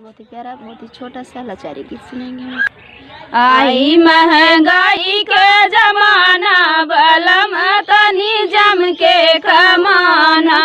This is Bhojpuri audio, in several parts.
बहुत ही प्यारा, बहुत ही छोटा सा लाचारी गीत सुनेंगे हम। आई महंगाई के जमाना बलम तनी जम के कमाना।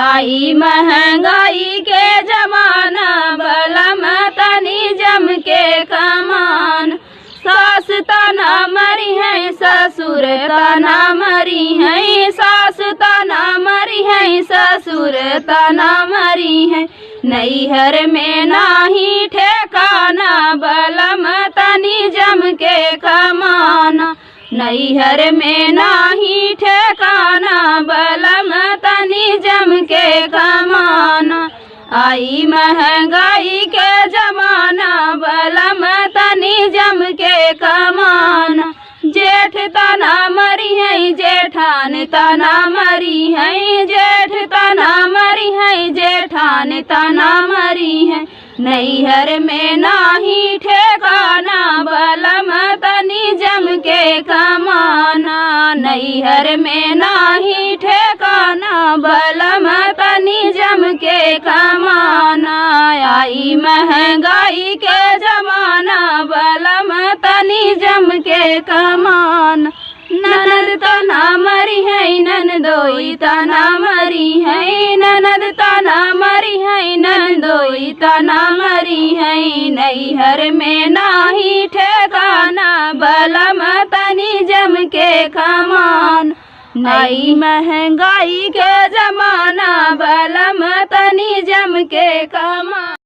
आई महंगाई के जमाना बलम तनी जम के कमाना। सास तना मरी है ससुर तना मरी है, सास तना मरी है ससुर तना मरी है। नैहर में नाही ठेकाना बलम तनी जम के कमाना। नैहर में नाही ठेकाना बलम तनी जम के कमाना। आई महंगाई के जमाना बलम तनी जम के कमाना। जेठ तना मरी है जेठान तना मरी है, जेठ तना मरी है जेठान तना मरी है। नैहर में नाही ठेकाना बलम तनी जम के कमाना। नैहर में नाही ठेकाना बलम तनी जम के कमाना। आई महंगाई के जमाना बलम तनी जम के कमाना। ननद तना मरी है ननदोई तना मरी है, ननद तना मरी है ननदोई तना मरी है। नैहर में नाही ठेकाना बलम तनी जम के कमाना। आई महंगाई के जमाना बलम तनी जम के कमाना।